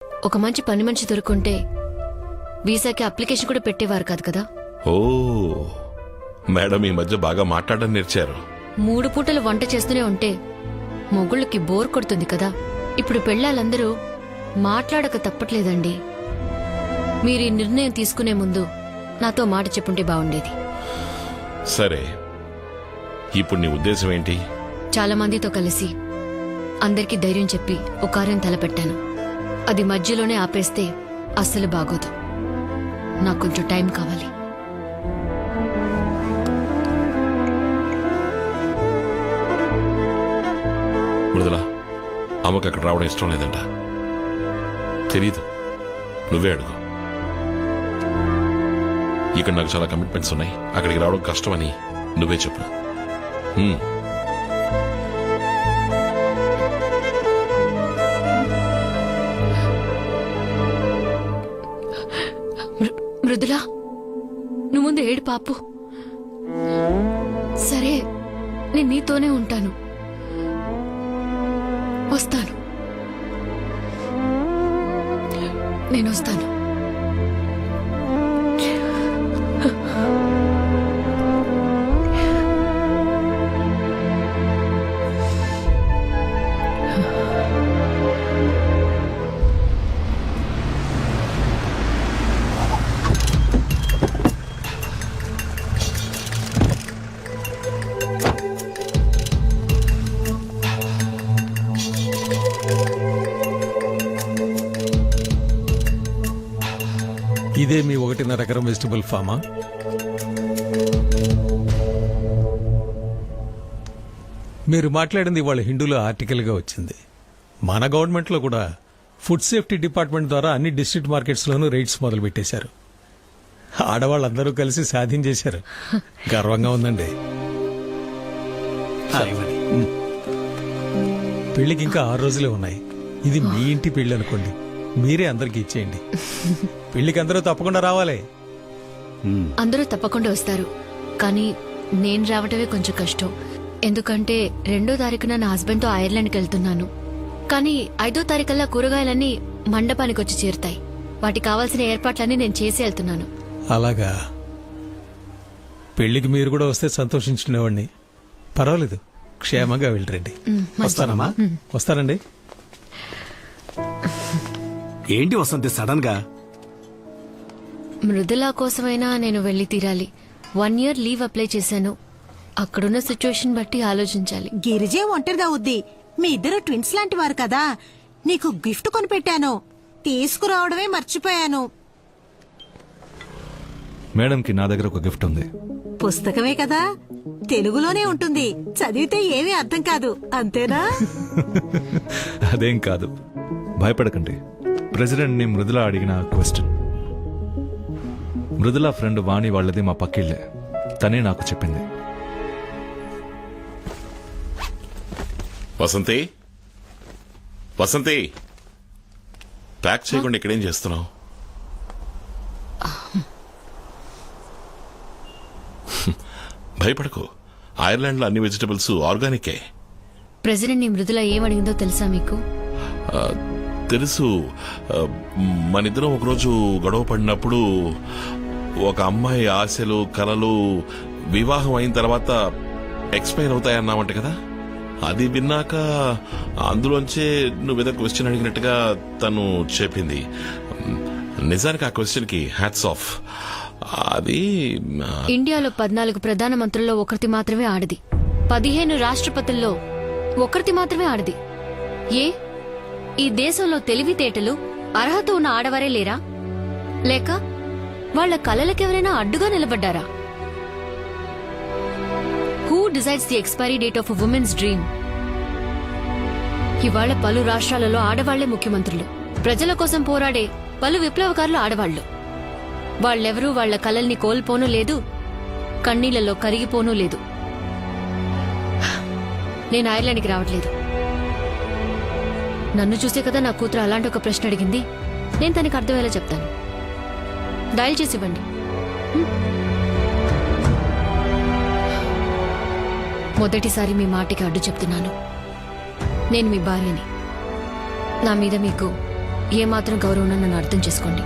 ఒక మంచి పని మనిషి దొరుకుంటే వీసాకి అప్లికేషన్ కూడా పెట్టేవారు కాదు కదా. ఓ మేడం ఈ మధ్య బాగా మాట్లాడడం నేర్చారు. 3 పూటలు వంట చేస్తూనే ఉంటే మొగుళ్ళకి బోర్ కొడుతుంది కదా. ఇప్పుడు పెళ్ళాలందరూ మాట్లాడక తప్పట్లేదండి. మీరు ఈ నిర్ణయం తీసుకునే ముందు నాతో మాట చెప్పుంటే బాగుండేది. సరే, ఇప్పుడు నీ ఉద్దేశం ఏంటి? చాలా మందితో కలిసి అందరికీ ధైర్యం చెప్పి ఒక కార్యం తలపెట్టాను. అది మధ్యలోనే ఆపేస్తే అస్సలు బాగోదు. నాకు కొంచెం టైం కావాలి. మృదుల, అమ్మకు అక్కడ రావడం ఇష్టం లేదంట. తెలీదు, నువ్వే అడుగు. ఇక్కడ నాకు చాలా కమిట్మెంట్స్ ఉన్నాయి, అక్కడికి రావడం కష్టమని నువ్వే చెప్పు. మృదులా, నువ్వు ముందు ఏడు పాపు. సరే, నేను నీతోనే ఉంటాను. వస్తాను, నేను వస్తాను. ఇదే మీ 1.5 ఎకరం వెజిటబుల్ ఫామా? మీరు మాట్లాడింది వాళ్ళ హిందూలో ఆర్టికల్గా వచ్చింది. మన గవర్నమెంట్లో కూడా ఫుడ్ సేఫ్టీ డిపార్ట్మెంట్ ద్వారా అన్ని డిస్ట్రిక్ట్ మార్కెట్స్లోనూ రైడ్స్ మొదలు పెట్టేశారు. ఆడవాళ్ళందరూ కలిసి సాధించేశారు. గర్వంగా ఉందండి. పెళ్లికి ఇంకా 6 రోజులే ఉన్నాయి. ఇది మీ ఇంటి పెళ్లి అనుకోండి, మీరే అందరికి ఇచ్చేయండి. పెళ్లికి అందరూ తప్పకుండా రావాలి. అందరూ తప్పకుండా వస్తారు, కానీ నేను రావటమే కొంచెం కష్టం. ఎందుకంటే 2వ తారీఖున నా హస్బెండ్ తో ఐర్లాండ్కి వెళ్తున్నాను. కానీ 5వ తారీఖల్లా కూరగాయలన్నీ మండపానికి వచ్చి చేరుతాయి. వాటికి కావాల్సిన ఏర్పాట్లన్నీ నేను చేసి వెళ్తున్నాను. అలాగా? పెళ్లికి మీరు కూడా వస్తే సంతోషించుకునేవాడిని. పర్వాలేదు, క్షేమంగా వెళ్ళరండి. వస్తానమ్మా. వస్తానండి. ఏంటి వసంతి సడన్ గా? మృదులా కోసమైనా నేను వెళ్లి తీరాలి. 1 ఇయర్ లీవ్ అప్లై చేశాను. అక్కడున్న సిచ్యువేషన్ బట్టి ఆలోచించాలి. గిరిజే ఒంటరిదా వద్ది. మీ ఇద్దరు ట్విన్స్ లాంటి వారు కదా. నీకు గిఫ్ట్ కొనిపెట్టాను, తీసుకురావడమే మర్చిపోయాను. మేడంకి నా దగ్గర ఒక గిఫ్ట్ ఉంది. పుస్తకమే కదా, తెలుగులోనే ఉంటుంది. చదివితే ఏమీ అర్థం కాదు, అంతేనా? అదేం కాదు, భయపడకండి. ప్రెసిడెంట్ ని మృదుల అడిగిన క్వశ్చన్. మృదుల ఫ్రెండ్ వాణి వాళ్ళది మా పక్కిళ్ళే. తనే నాకు చెప్పింది. వసంతి, వసంతి, ప్యాక్ చేయకుండా ఇక్కడేం చేస్తున్నావు? భయపడకు, ఐర్లాండ్ లో అన్ని వెజిటబుల్స్ ఆర్గానికే. ప్రెసిడెంట్ ని మృదుల ఏమడిగిందో తెలుసా మీకు? తెలుసు. మనిద్దరం ఒకరోజు గొడవ పడినప్పుడు ఒక అమ్మాయి ఆశలు కలలు వివాహం అయిన తర్వాత ఎక్స్పైర్ అవుతాయన్నామంట కదా. అది విన్నాక అందులోంచే నువ్వేదో క్వశ్చన్ అడిగినట్టుగా తను చెప్పింది. నిజానికి ఆ క్వశ్చన్ కి హ్యాట్స్ ఆఫ్. అది ఇండియాలో 14 ప్రధానమంత్రుల్లో ఒకరిది మాత్రమే ఆడది. 15 రాష్ట్రపతుల్లో ఒకరిది మాత్రమే ఆడది. ఏ ఈ దేశంలో తెలివితేటలు అర్హత ఉన్న ఆడవారే లేరా? లేక వాళ్ల కలలకెవరైనా అడ్డుగా నిలబడ్డారా? Who decides the expiry date of women's dream? ఇవాళ పలు రాష్ట్రాలలో ఆడవాళ్లే ముఖ్యమంత్రులు. ప్రజల కోసం పోరాడే పలు విప్లవకారులు ఆడవాళ్లు. వాళ్ళెవరూ వాళ్ల కలల్ని కోల్పోనూ లేదు, కన్నీళ్లలో కరిగిపోనూ లేదు. నేను ఐర్లాండ్కి రావట్లేదు. నన్ను చూసే కదా నా కూతురు అలాంటి ఒక ప్రశ్న అడిగింది. నేను తనకి అర్థమయ్యేలా చెప్తాను. డయల్ చేసి ఇవ్వండి. మొదటిసారి మీ మాటికి అడ్డు చెప్తున్నాను. నేను మీ భార్యని. నా మీద మీకు ఏమాత్రం గౌరవం నన్ను అర్థం చేసుకోండి.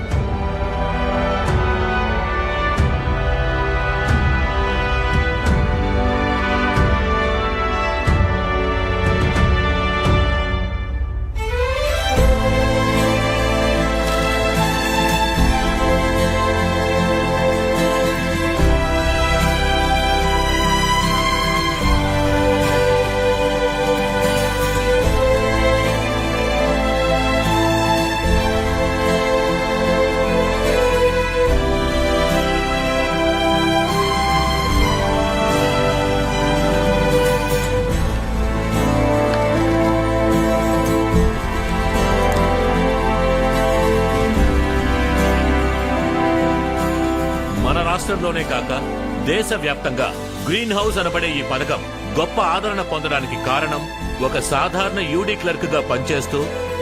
మన రాష్ట్రంలోనే కాక దేశవ్యాప్తంగా గ్రీన్ హౌస్ అనబడే ఈ పథకం గొప్ప ఆదరణ పొందడానికి కారణం ఒక సాధారణ యూడీ క్లర్క్ గా పనిచేస్తూ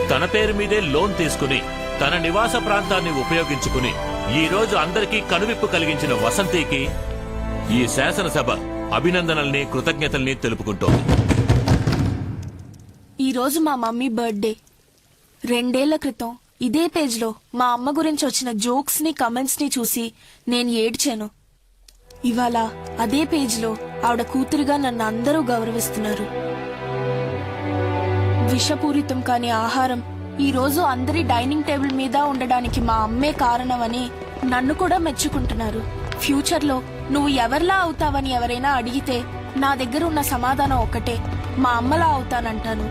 తన పేరు మీదే లోన్ తీసుకుని తన నివాస ప్రాంతాన్ని ఉపయోగించుకుని ఈ రోజు అందరికీ కనువిప్పు కలిగించిన వసంతికి ఈ శాసనసభ అభినందనల్ని కృతజ్ఞతల్ని తెలుపుకుంటోంది. ఈ రోజు మా మమ్మీ బర్త్డే. 2 ఏళ్ల క్రితం ఇదే పేజ్లో మా అమ్మ గురించి వచ్చిన జోక్స్ ని కమెంట్స్ ని చూసి నేను ఏడ్చాను. ఇవాళ అదే పేజ్లో ఆవిడ కూతురుగా నన్ను అందరూ గౌరవిస్తున్నారు. విషపూరితం కాని ఆహారం ఈ రోజు అందరి డైనింగ్ టేబుల్ మీద ఉండడానికి మా అమ్మే కారణమని నన్ను కూడా మెచ్చుకుంటున్నారు. ఫ్యూచర్ లో నువ్వు ఎవరిలా అవుతావని ఎవరైనా అడిగితే నా దగ్గర ఉన్న సమాధానం ఒక్కటే, మా అమ్మలా అవుతానంటాను.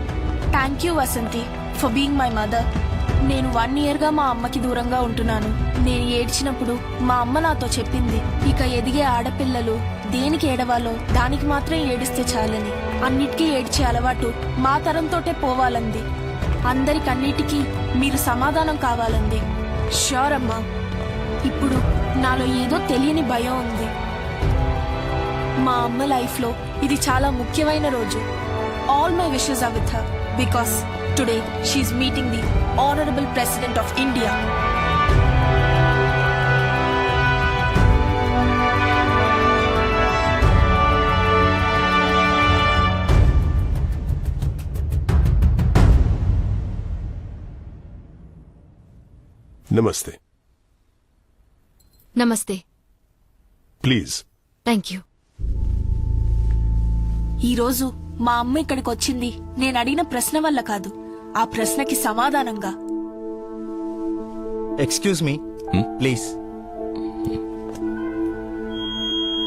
Thank you Vasanthi for being my mother. నేను 1 year గా మా అమ్మకి దూరంగా ఉంటున్నాను. నేను ఏడ్చినప్పుడు మా అమ్మ నాతో చెప్పింది, ఇక ఎదిగే ఆడపిల్లలు దేనికి ఏడవాలో దానికి మాత్రం ఏడిస్తే చాలని. అన్నిటికీ ఏడ్చే అలవాటు మా తరంతోటే పోవాలంది. అందరికన్నిటికీ మీరు సమాధానం కావాలంది. ష్యూర్ అమ్మా. ఇప్పుడు నాలో ఏదో తెలియని భయం ఉంది. మా అమ్మ లైఫ్ లో ఇది చాలా ముఖ్యమైన రోజు. All my wishes are with her because today she is meeting the honourable president of India. నమస్తే. నమస్తే. ప్లీజ్. Thank you. ఈ రోజు మా అమ్మ ఇక్కడికి వచ్చింది నేను అడిగిన ప్రశ్న వల్ల కాదు, ఆ ప్రశ్నకి సమాధానంగా. Excuse me please.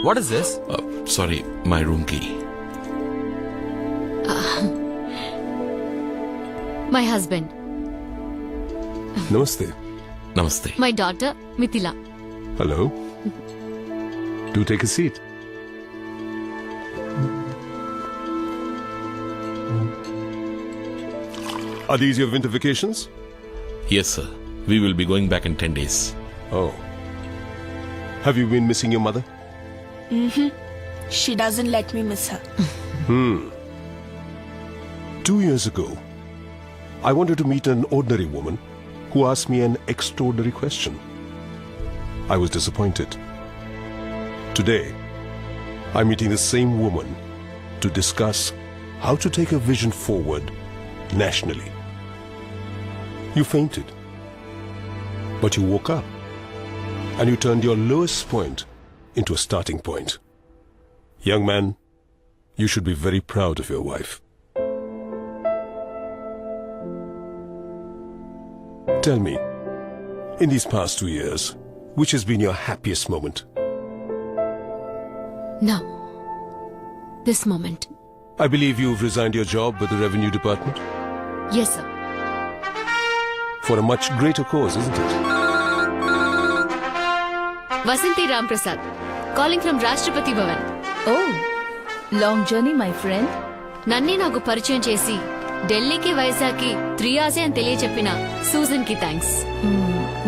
What is this? Sorry, my room key. My husband. నమస్తే. నమస్తే. My daughter Mithila. Hello. Do take a seat. Are these your winter vacations? Yes, sir. We will be going back in 10 days. Oh. Have you been missing your mother? She doesn't let me miss her. 2 years ago, I wanted to meet an ordinary woman who asked me an extraordinary question. I was disappointed. Today, I'm meeting the same woman to discuss how to take a vision forward nationally. You fainted, but you woke up and you turned your lowest point into a starting point. Young man, you should be very proud of your wife. Tell me, in these past 2 years, which has been your happiest moment? Now, this moment. I believe you've resigned your job with the Revenue Department Yes, sir. for a much greater cause, isn't it? Vasanti Ram Prasad, calling from Rashtrapati Bhavan. Oh, long journey, my friend. నన్నే నాకు పరిచయం చేసి ఢిల్లీకి వైజాగ్కి 3 hours అని తెలియచెప్పిన Susan కి thanks.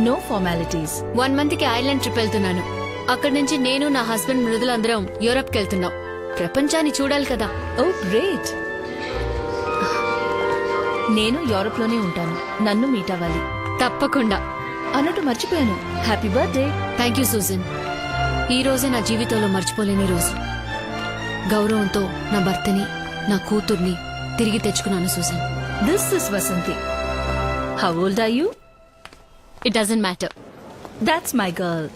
No formalities. 1 month కి Ireland trip వెళ్తున్నాను. అక్కడి నుంచి నేను నా హస్బెండ్ మృదులందరం యూరప్ కి వెళ్తున్నాం. ప్రపంచాన్ని చూడాలి కదా. Oh, great. నేను యూరోప్ లోనే ఉంటాను. నన్ను మీట్ అవ్వాలి. తప్పకుండా. అన్నట్టు మర్చిపోయాను. Happy birthday. Thank you Susan. ఈ రోజే నా జీవితంలో మర్చిపోలేని రోజు. గౌరవంతో నా భర్తని, నా కూతుర్ని తిరిగి తెచ్చుకున్నాను Susan. This is Vasanthi. How old are you? It doesn't matter. That's my girl.